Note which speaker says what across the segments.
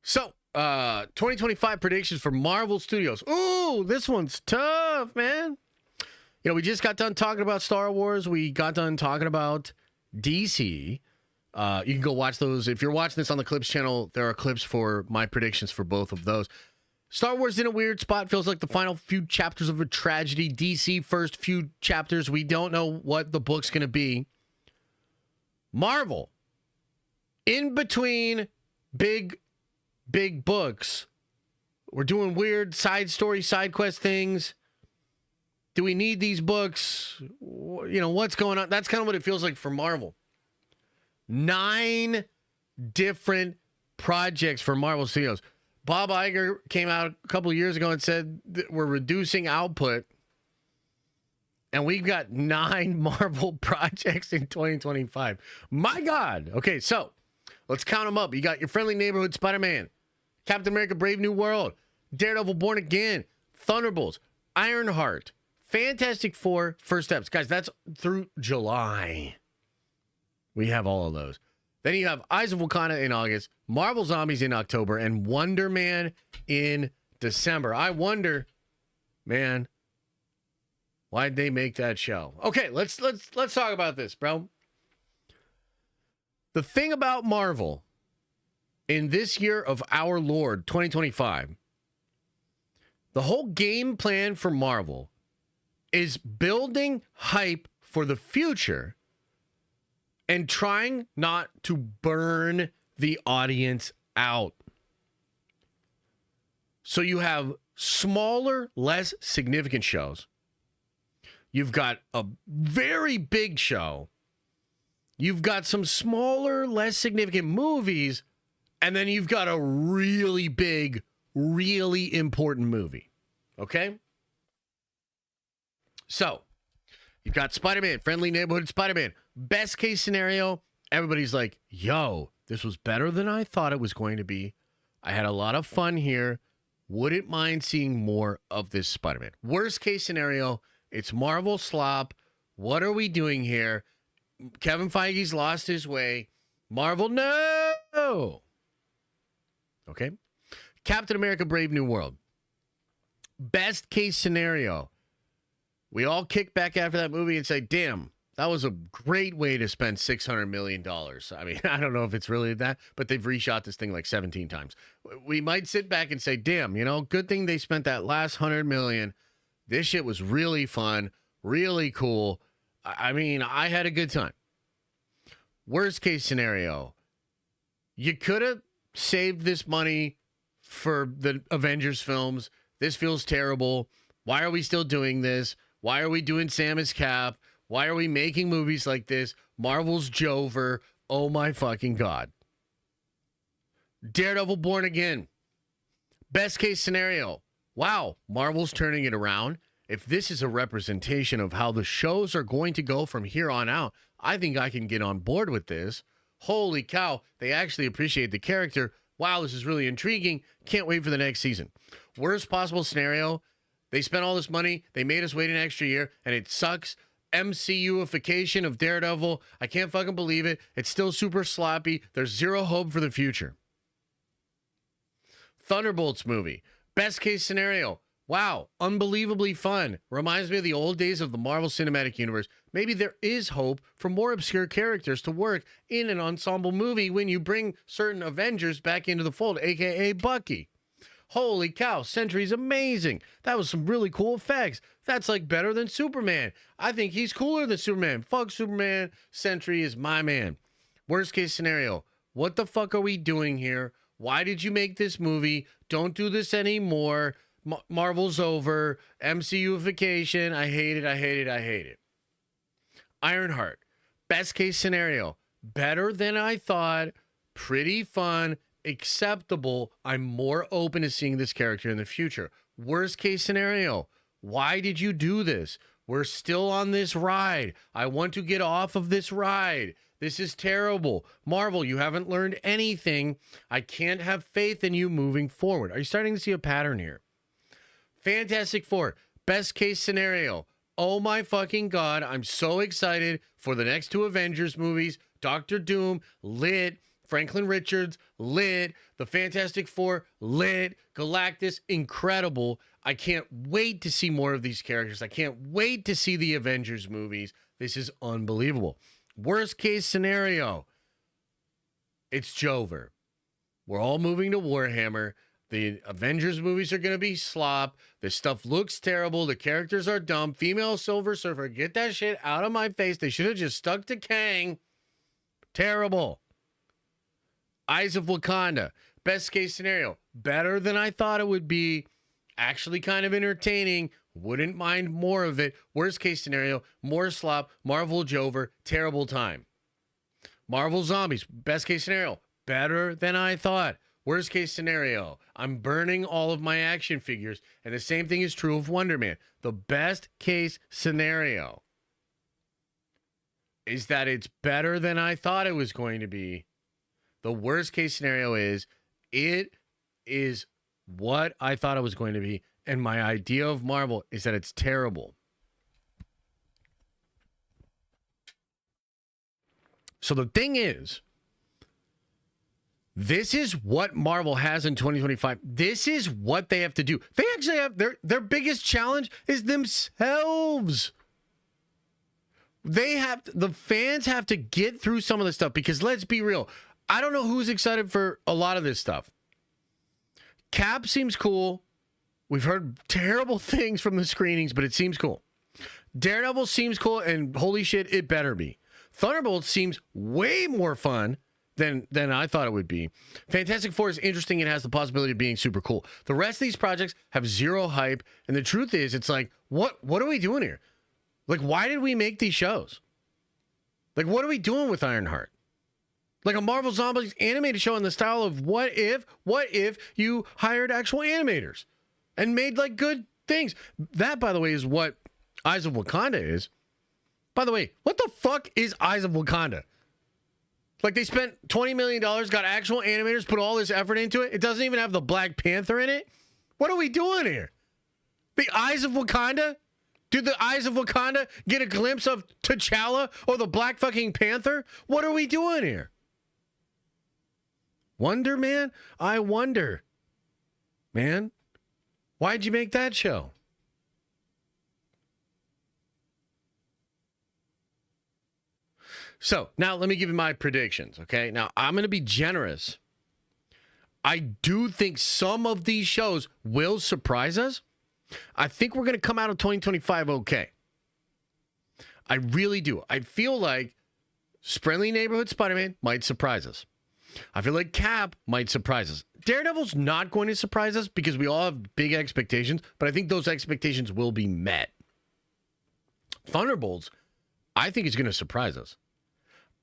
Speaker 1: So, 2025 predictions for Marvel Studios. Ooh, this one's tough, man. You know, we just got done talking about Star Wars. We got done talking about DC. You can go watch those. If you're watching this on the Clips channel, there are clips for my predictions for both of those. Star Wars in a weird spot. Feels like the final few chapters of a tragedy. DC first few chapters. We don't know what the book's going to be. Marvel, in between big books, we're doing weird side story, side quest things. Do we need these books? You know, what's going on? That's kind of what it feels like for Marvel. 9 different projects for Marvel Studios. Bob Iger came out a couple of years ago and said that we're reducing output. And we've got 9 Marvel projects in 2025. My God. Okay, so let's count them up. You got your friendly neighborhood Spider-Man, Captain America Brave New World, Daredevil Born Again, Thunderbolts, Ironheart, Fantastic Four, First Steps. Guys, that's through July. We have all of those. Then you have Eyes of Wakanda in August, Marvel Zombies in October, and Wonder Man in December. I wonder, man, why'd they make that show? Okay, let's talk about this, bro. The thing about Marvel in this year of our Lord 2025, the whole game plan for Marvel is building hype for the future and trying not to burn the audience out. So you have smaller, less significant shows. You've got a very big show. You've got some smaller, less significant movies. And then you've got a really big, really important movie. Okay? So, you've got Spider-Man, friendly neighborhood Spider-Man. Best case scenario, everybody's like, yo, this was better than I thought it was going to be. I had a lot of fun here. Wouldn't mind seeing more of this Spider-Man. Worst case scenario, it's Marvel slop. What are we doing here? Kevin Feige's lost his way. Marvel, no! Okay? Captain America Brave New World. Best case scenario, we all kick back after that movie and say, damn, that was a great way to spend $600 million. I mean, I don't know if it's really that, but they've reshot this thing like 17 times. We might sit back and say, damn, you know, good thing they spent that last $100 million. This shit was really fun, really cool. I mean, I had a good time. Worst case scenario, you could have saved this money for the Avengers films. This feels terrible. Why are we still doing this? Why are we doing Sam as Cap? Why are we making movies like this? Marvel's Jover. Oh my fucking God. Daredevil Born Again. Best case scenario. Wow, Marvel's turning it around. If this is a representation of how the shows are going to go from here on out, I think I can get on board with this. Holy cow, they actually appreciate the character. Wow, this is really intriguing. Can't wait for the next season. Worst possible scenario, they spent all this money, they made us wait an extra year, and it sucks. MCU-ification of Daredevil. I can't fucking believe it. It's still super sloppy. There's zero hope for the future. Thunderbolts movie. Best case scenario. Wow, unbelievably fun. Reminds me of the old days of the Marvel Cinematic Universe. Maybe there is hope for more obscure characters to work in an ensemble movie when you bring certain Avengers back into the fold, a.k.a. Bucky. Holy cow, Sentry's amazing. That was some really cool effects. That's like better than Superman. I think he's cooler than Superman. Fuck Superman. Sentry is my man. Worst case scenario. What the fuck are we doing here? Why did you make this movie? Don't do this anymore. Marvel's over. MCU-ification. I hate it. I hate it. I hate it. Ironheart. Best case scenario. Better than I thought. Pretty fun. Acceptable. I'm more open to seeing this character in the future. Worst case scenario. Why did you do this? We're still on this ride. I want to get off of this ride. This is terrible. Marvel, you haven't learned anything. I can't have faith in you moving forward. Are you starting to see a pattern here? Fantastic Four. Best case scenario. Oh my fucking God. I'm so excited for the next 2 Avengers movies. Doctor Doom, lit. Franklin Richards, lit. The Fantastic Four, lit. Galactus, incredible. I can't wait to see more of these characters. I can't wait to see the Avengers movies. This is unbelievable. Worst case scenario, it's Jover. We're all moving to Warhammer. The Avengers movies are going to be slop. This stuff looks terrible. The characters are dumb. Female Silver Surfer, get that shit out of my face. They should have just stuck to Kang. Terrible. Eyes of Wakanda. Best case scenario, better than I thought it would be. Actually kind of entertaining. Wouldn't mind more of it. Worst case scenario, more slop. Marvel Jover. Terrible time. Marvel Zombies. Best case scenario, better than I thought. Worst case scenario, I'm burning all of my action figures. And the same thing is true of Wonder Man. The best case scenario is that it's better than I thought it was going to be. The worst case scenario is it is what I thought it was going to be. And my idea of Marvel is that it's terrible. So the thing is, this is what Marvel has in 2025. This is what they have to do. They actually have their biggest challenge is themselves. The fans have to get through some of this stuff because let's be real. I don't know who's excited for a lot of this stuff. Cap seems cool. We've heard terrible things from the screenings, but it seems cool. Daredevil seems cool, and holy shit, it better be. Thunderbolt seems way more fun than I thought it would be. Fantastic Four is interesting and has the possibility of being super cool. The rest of these projects have zero hype, and the truth is, it's like, what are we doing here? Like, why did we make these shows? Like, what are we doing with Ironheart? Like a Marvel Zombies animated show in the style of what if you hired actual animators and made like good things. That, by the way, is what Eyes of Wakanda is. By the way, what the fuck is Eyes of Wakanda? Like they spent $20 million, got actual animators, put all this effort into it. It doesn't even have the Black Panther in it. What are we doing here? The Eyes of Wakanda? Did the Eyes of Wakanda get a glimpse of T'Challa or the Black fucking Panther? What are we doing here? Wonder Man? I wonder. Man, why'd you make that show? So, now let me give you my predictions, okay? Now, I'm going to be generous. I do think some of these shows will surprise us. I think we're going to come out of 2025 okay. I really do. I feel like Friendly Neighborhood Spider-Man might surprise us. I feel like Cap might surprise us. Daredevil's not going to surprise us because we all have big expectations, but I think those expectations will be met. Thunderbolts, I think is going to surprise us.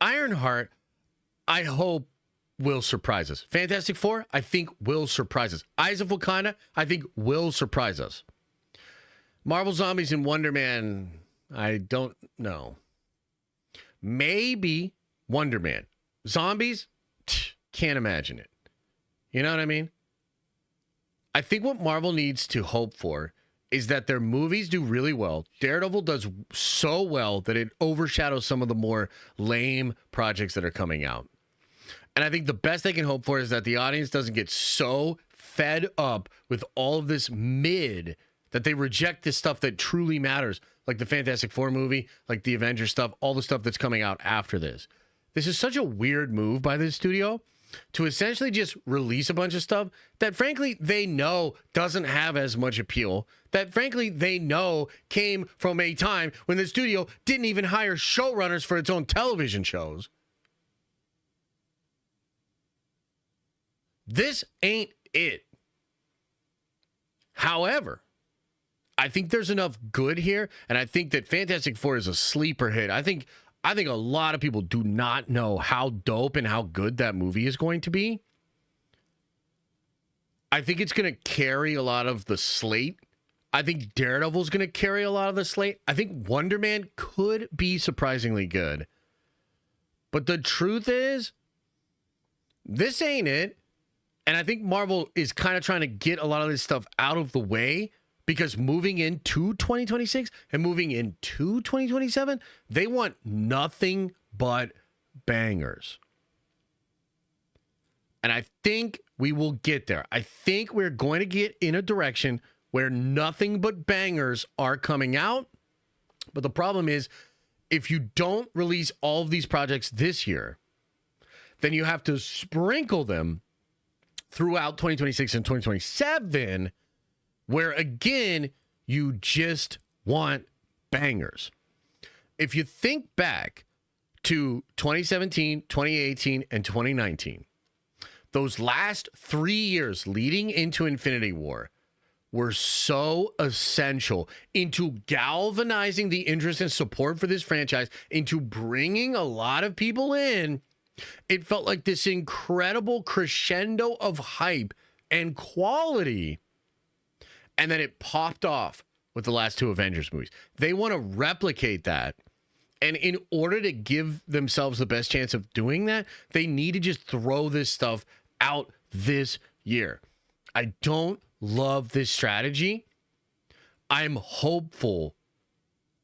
Speaker 1: Ironheart, I hope will surprise us. Fantastic Four, I think will surprise us. Eyes of Wakanda, I think will surprise us. Marvel Zombies and Wonder Man, I don't know. Maybe Wonder Man. Zombies, can't imagine it. You know what I mean? I think what Marvel needs to hope for is that their movies do really well. Daredevil does so well that it overshadows some of the more lame projects that are coming out. And I think the best they can hope for is that the audience doesn't get so fed up with all of this mid that they reject this stuff that truly matters, like the Fantastic Four movie, like the Avengers stuff, all the stuff that's coming out after this. This is such a weird move by this studio to essentially just release a bunch of stuff that, frankly, they know doesn't have as much appeal, that, frankly, they know came from a time when the studio didn't even hire showrunners for its own television shows. This ain't it. However, I think there's enough good here, and I think that Fantastic Four is a sleeper hit. I think a lot of people do not know how dope and how good that movie is going to be. I think it's going to carry a lot of the slate. I think Daredevil's going to carry a lot of the slate. I think Wonder Man could be surprisingly good. But the truth is, this ain't it. And I think Marvel is kind of trying to get a lot of this stuff out of the way, because moving into 2026 and moving into 2027, they want nothing but bangers. And I think we will get there. I think we're going to get in a direction where nothing but bangers are coming out. But the problem is, if you don't release all of these projects this year, then you have to sprinkle them throughout 2026 and 2027, where again, you just want bangers. If you think back to 2017, 2018, and 2019, those last 3 years leading into Infinity War were so essential into galvanizing the interest and support for this franchise, into bringing a lot of people in. It felt like this incredible crescendo of hype and quality. And then it popped off with the last two Avengers movies. They want to replicate that. And in order to give themselves the best chance of doing that, they need to just throw this stuff out this year. I don't love this strategy. I'm hopeful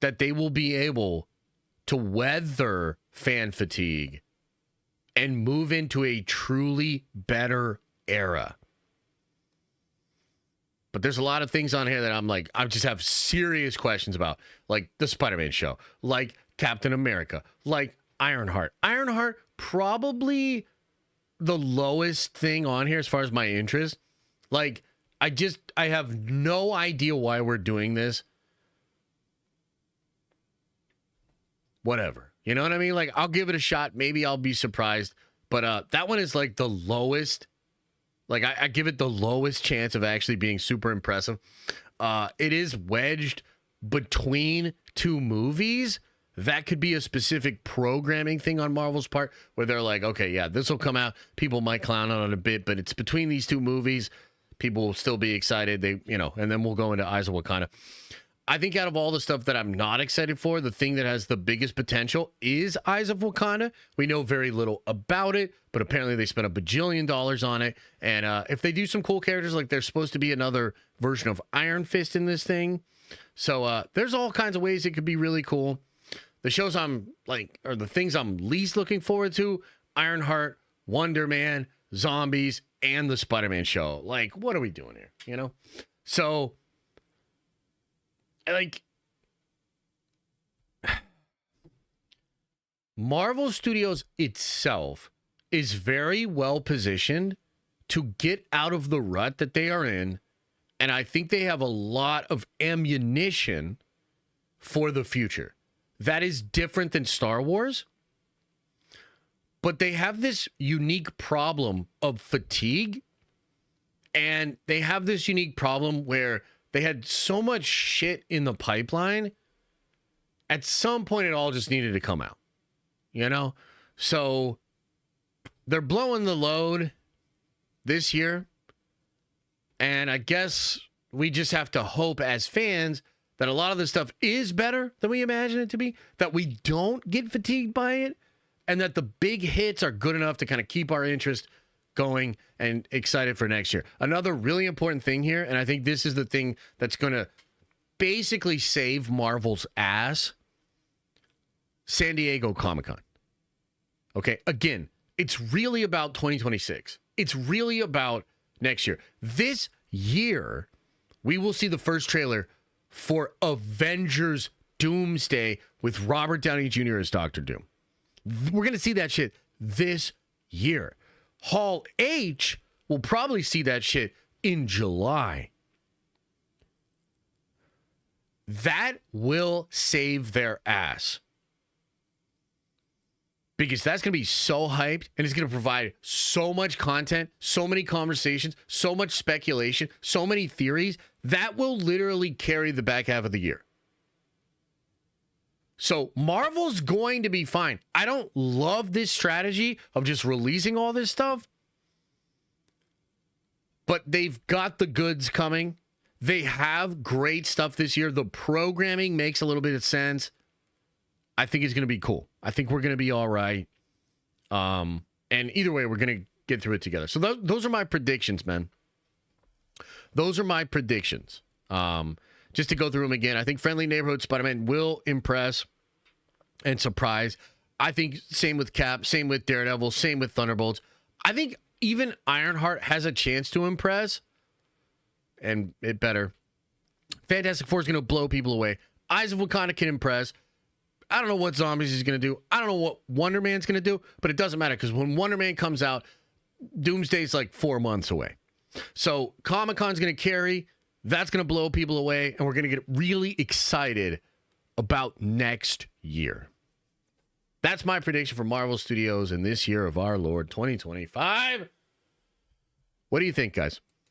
Speaker 1: that they will be able to weather fan fatigue and move into a truly better era. But there's a lot of things on here that I'm like, I just have serious questions about, like the Spider-Man show, like Captain America, like Ironheart. Ironheart, probably the lowest thing on here as far as my interest. Like, I have no idea why we're doing this. Whatever. You know what I mean? Like, I'll give it a shot. Maybe I'll be surprised. But that one is like the lowest. Like, I give it the lowest chance of actually being super impressive. It is wedged between two movies. That could be a specific programming thing on Marvel's part where they're like, okay, yeah, this will come out. People might clown on it a bit, but it's between these two movies. People will still be excited. And then we'll go into Eyes of Wakanda. I think out of all the stuff that I'm not excited for, the thing that has the biggest potential is Eyes of Wakanda. We know very little about it, but apparently they spent $1 bajillion on it. And if they do some cool characters, like there's supposed to be another version of Iron Fist in this thing. So there's all kinds of ways it could be really cool. The shows I'm like, or the things I'm least looking forward to, Ironheart, Wonder Man, Zombies, and the Spider-Man show. Like, what are we doing here? You know? So, like, Marvel Studios itself is very well positioned to get out of the rut that they are in. And I think they have a lot of ammunition for the future. That is different than Star Wars. But they have this unique problem of fatigue. And they have this unique problem where they had so much shit in the pipeline. At some point, it all just needed to come out. You know? So they're blowing the load this year. And I guess we just have to hope as fans that a lot of this stuff is better than we imagine it to be, that we don't get fatigued by it, and that the big hits are good enough to kind of keep our interest going and excited for next year. Another really important thing here, and I think this is the thing that's going to basically save Marvel's ass, San Diego Comic-Con. Okay, again, it's really about 2026. It's really about next year. This year, we will see the first trailer for Avengers Doomsday with Robert Downey Jr. as Doctor Doom. We're going to see that shit this year. Hall H will probably see that shit in July. That will save their ass. Because that's going to be so hyped, and it's going to provide so much content, so many conversations, so much speculation, so many theories. That will literally carry the back half of the year. So Marvel's going to be fine. I don't love this strategy of just releasing all this stuff, but they've got the goods coming. They have great stuff this year. The programming makes a little bit of sense. I think it's going to be cool. I think we're going to be all right. And either way, we're going to get through it together. So those are my predictions, man. Those are my predictions. Just to go through them again, I think Friendly Neighborhood Spider-Man will impress and surprise. I think same with Cap, same with Daredevil, same with Thunderbolts. I think even Ironheart has a chance to impress, and it better. Fantastic Four is going to blow people away. Eyes of Wakanda can impress. I don't know what Zombies is going to do. I don't know what Wonder Man's going to do, but it doesn't matter because when Wonder Man comes out, Doomsday's like 4 months away. So Comic-Con's going to carry. That's going to blow people away, and we're going to get really excited about next year. That's my prediction for Marvel Studios in this year of our Lord 2025. What do you think, guys?